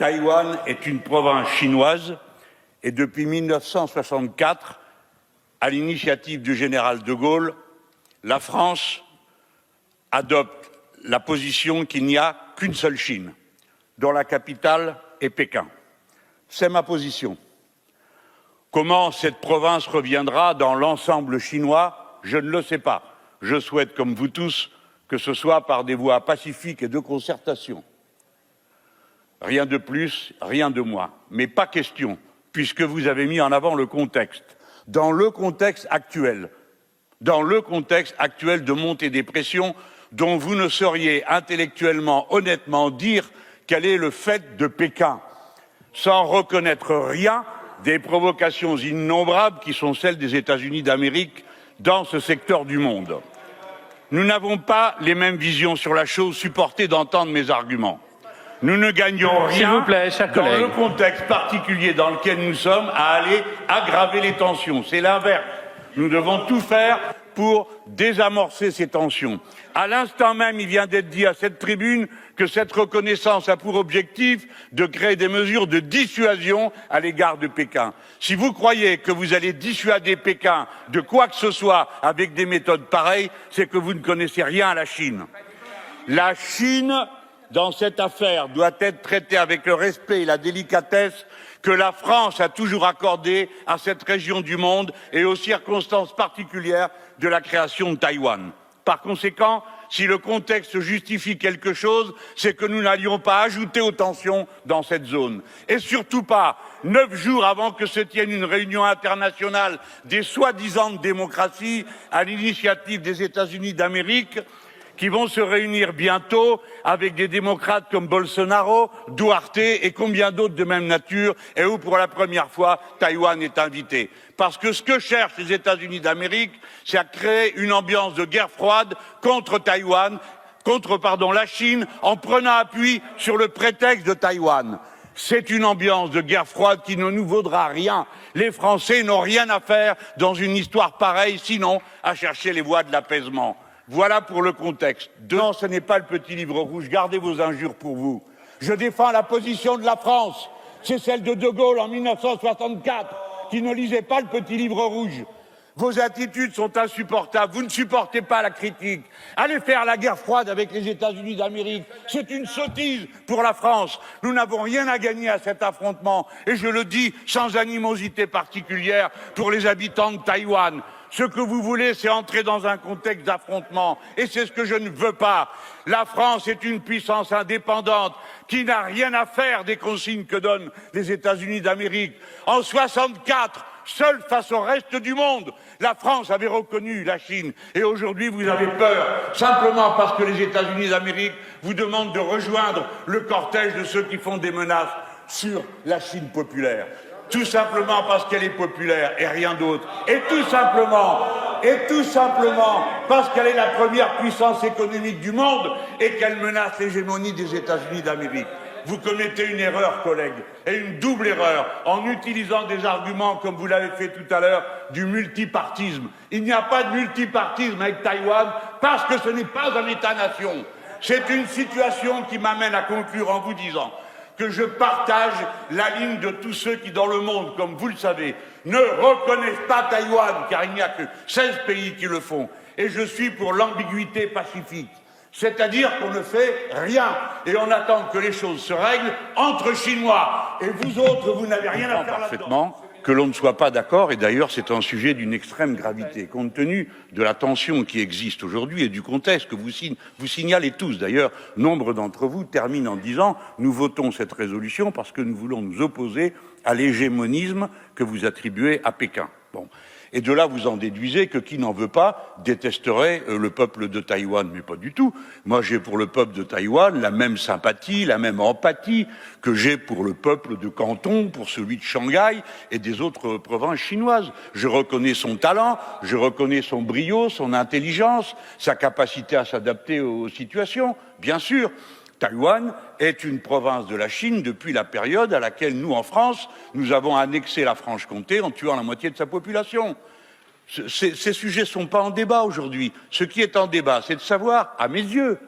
Taïwan est une province chinoise et depuis 1964, à l'initiative du général de Gaulle, la France adopte la position qu'il n'y a qu'une seule Chine, dont la capitale est Pékin. C'est ma position. Comment cette province reviendra dans l'ensemble chinois, je ne le sais pas. Je souhaite, comme vous tous, que ce soit par des voies pacifiques et de concertation. Rien de plus, rien de moins. Mais pas question, puisque vous avez mis en avant le contexte. Dans le contexte actuel de montée des pressions, dont vous ne sauriez intellectuellement, honnêtement dire quel est le fait de Pékin, sans reconnaître rien des provocations innombrables qui sont celles des États-Unis d'Amérique dans ce secteur du monde. Nous n'avons pas les mêmes visions sur la chose, supportez d'entendre mes arguments. Nous ne gagnons rien dans le contexte particulier dans lequel nous sommes à aller aggraver les tensions. C'est l'inverse. Nous devons tout faire pour désamorcer ces tensions. À l'instant même, il vient d'être dit à cette tribune que cette reconnaissance a pour objectif de créer des mesures de dissuasion à l'égard de Pékin. Si vous croyez que vous allez dissuader Pékin de quoi que ce soit avec des méthodes pareilles, c'est que vous ne connaissez rien à la Chine. La Chine, dans cette affaire, doit être traitée avec le respect et la délicatesse que la France a toujours accordé à cette région du monde et aux circonstances particulières de la création de Taïwan. Par conséquent, si le contexte justifie quelque chose, c'est que nous n'allions pas ajouter aux tensions dans cette zone. Et surtout pas 9 jours avant que se tienne une réunion internationale des soi-disant démocraties à l'initiative des États-Unis d'Amérique, qui vont se réunir bientôt avec des démocrates comme Bolsonaro, Duarte et combien d'autres de même nature, et où pour la première fois Taïwan est invité. Parce que ce que cherchent les États-Unis d'Amérique, c'est à créer une ambiance de guerre froide contre la Chine, en prenant appui sur le prétexte de Taïwan. C'est une ambiance de guerre froide qui ne nous vaudra rien. Les Français n'ont rien à faire dans une histoire pareille, sinon à chercher les voies de l'apaisement. Voilà pour le contexte. Non, ce n'est pas le petit livre rouge. Gardez vos injures pour vous. Je défends la position de la France. C'est celle de De Gaulle en 1964, qui ne lisait pas le petit livre rouge. Vos attitudes sont insupportables. Vous ne supportez pas la critique. Allez faire la guerre froide avec les États-Unis d'Amérique. C'est une sottise pour la France. Nous n'avons rien à gagner à cet affrontement. Et je le dis sans animosité particulière pour les habitants de Taïwan. Ce que vous voulez, c'est entrer dans un contexte d'affrontement. Et c'est ce que je ne veux pas. La France est une puissance indépendante qui n'a rien à faire des consignes que donnent les États-Unis d'Amérique. En 64, seule face au reste du monde, la France avait reconnu la Chine. Et aujourd'hui, vous avez peur, simplement parce que les États-Unis d'Amérique vous demandent de rejoindre le cortège de ceux qui font des menaces sur la Chine populaire. Tout simplement parce qu'elle est populaire et rien d'autre. Et tout simplement parce qu'elle est la première puissance économique du monde et qu'elle menace l'hégémonie des États-Unis d'Amérique. Vous commettez une erreur, collègues, et une double erreur, en utilisant des arguments, comme vous l'avez fait tout à l'heure, du multipartisme. Il n'y a pas de multipartisme avec Taïwan parce que ce n'est pas un État-nation. C'est une situation qui m'amène à conclure en vous disant que je partage la ligne de tous ceux qui, dans le monde, comme vous le savez, ne reconnaissent pas Taïwan, car il n'y a que 16 pays qui le font. Et je suis pour l'ambiguïté pacifique. C'est-à-dire qu'on ne fait rien et on attend que les choses se règlent entre Chinois. Et vous autres, vous n'avez rien à faire là-dedans. Que l'on ne soit pas d'accord, et d'ailleurs c'est un sujet d'une extrême gravité, compte tenu de la tension qui existe aujourd'hui et du contexte que vous signalez tous. D'ailleurs, nombre d'entre vous terminent en disant « Nous votons cette résolution parce que nous voulons nous opposer à l'hégémonisme que vous attribuez à Pékin. » Bon. Et de là, vous en déduisez que qui n'en veut pas détesterait le peuple de Taïwan, mais pas du tout. Moi, j'ai pour le peuple de Taïwan la même sympathie, la même empathie que j'ai pour le peuple de Canton, pour celui de Shanghai et des autres provinces chinoises. Je reconnais son talent, je reconnais son brio, son intelligence, sa capacité à s'adapter aux situations, bien sûr. Taïwan est une province de la Chine depuis la période à laquelle nous, en France, nous avons annexé la Franche-Comté en tuant la moitié de sa population. Ces sujets ne sont pas en débat aujourd'hui. Ce qui est en débat, c'est de savoir, à mes yeux,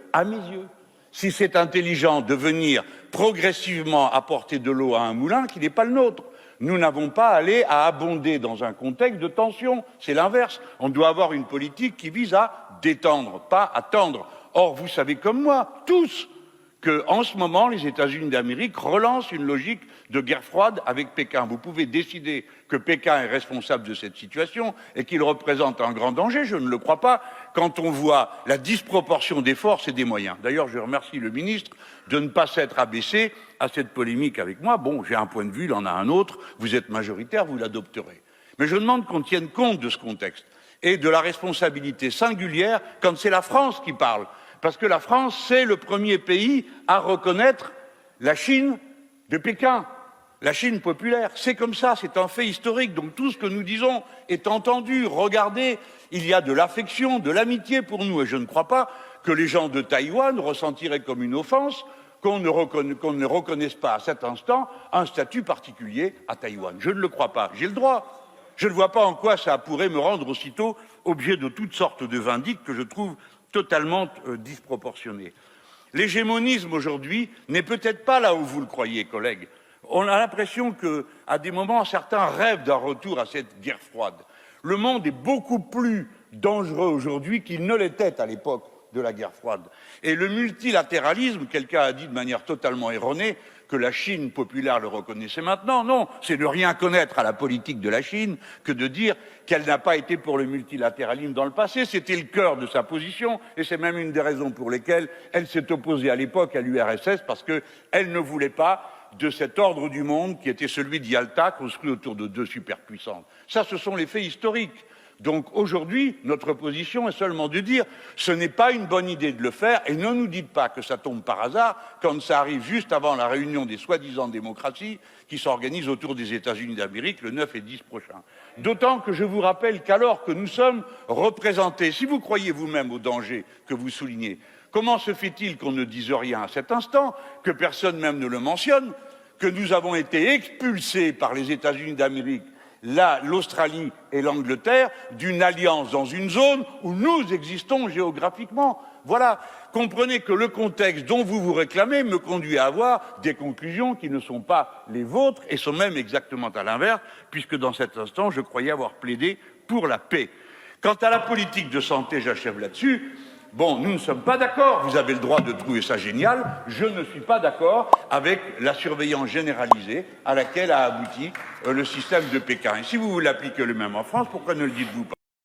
si c'est intelligent de venir progressivement apporter de l'eau à un moulin qui n'est pas le nôtre. Nous n'avons pas à aller à abonder dans un contexte de tension. C'est l'inverse. On doit avoir une politique qui vise à détendre, pas à tendre. Or, vous savez comme moi, tous, qu'en ce moment, les États-Unis d'Amérique relancent une logique de guerre froide avec Pékin. Vous pouvez décider que Pékin est responsable de cette situation et qu'il représente un grand danger. Je ne le crois pas quand on voit la disproportion des forces et des moyens. D'ailleurs, je remercie le ministre de ne pas s'être abaissé à cette polémique avec moi. Bon, j'ai un point de vue, il en a un autre. Vous êtes majoritaire, vous l'adopterez. Mais je demande qu'on tienne compte de ce contexte et de la responsabilité singulière quand c'est la France qui parle. Parce que la France, c'est le premier pays à reconnaître la Chine de Pékin, la Chine populaire. C'est comme ça, c'est un fait historique. Donc tout ce que nous disons est entendu. Regardez, il y a de l'affection, de l'amitié pour nous. Et je ne crois pas que les gens de Taïwan ressentiraient comme une offense qu'on ne reconnaisse pas à cet instant un statut particulier à Taïwan. Je ne le crois pas. J'ai le droit. Je ne vois pas en quoi ça pourrait me rendre aussitôt objet de toutes sortes de vindictes que je trouve totalement disproportionné. L'hégémonisme aujourd'hui n'est peut-être pas là où vous le croyez, collègues. On a l'impression qu'à des moments, certains rêvent d'un retour à cette guerre froide. Le monde est beaucoup plus dangereux aujourd'hui qu'il ne l'était à l'époque de la guerre froide. Et le multilatéralisme, quelqu'un a dit de manière totalement erronée que la Chine populaire le reconnaissait maintenant. Non, c'est ne rien connaître à la politique de la Chine que de dire qu'elle n'a pas été pour le multilatéralisme dans le passé. C'était le cœur de sa position et c'est même une des raisons pour lesquelles elle s'est opposée à l'époque à l'URSS parce qu'elle ne voulait pas de cet ordre du monde qui était celui de Yalta, construit autour de deux superpuissances. Ça, ce sont les faits historiques. Donc aujourd'hui, notre position est seulement de dire ce n'est pas une bonne idée de le faire et ne nous dites pas que ça tombe par hasard quand ça arrive juste avant la réunion des soi-disant démocraties qui s'organise autour des États-Unis d'Amérique le 9 et 10 prochain. D'autant que je vous rappelle qu'alors que nous sommes représentés, si vous croyez vous-même au danger que vous soulignez, comment se fait-il qu'on ne dise rien à cet instant, que personne même ne le mentionne, que nous avons été expulsés par les États-Unis d'Amérique, l'Australie et l'Angleterre d'une alliance dans une zone où nous existons géographiquement. Voilà, comprenez que le contexte dont vous vous réclamez me conduit à avoir des conclusions qui ne sont pas les vôtres et sont même exactement à l'inverse, puisque dans cet instant, je croyais avoir plaidé pour la paix. Quant à la politique de santé, j'achève là-dessus. Bon, nous ne sommes pas d'accord, vous avez le droit de trouver ça génial, je ne suis pas d'accord avec la surveillance généralisée à laquelle a abouti le système de Pékin. Et si vous voulez appliquer le même en France, pourquoi ne le dites-vous pas ?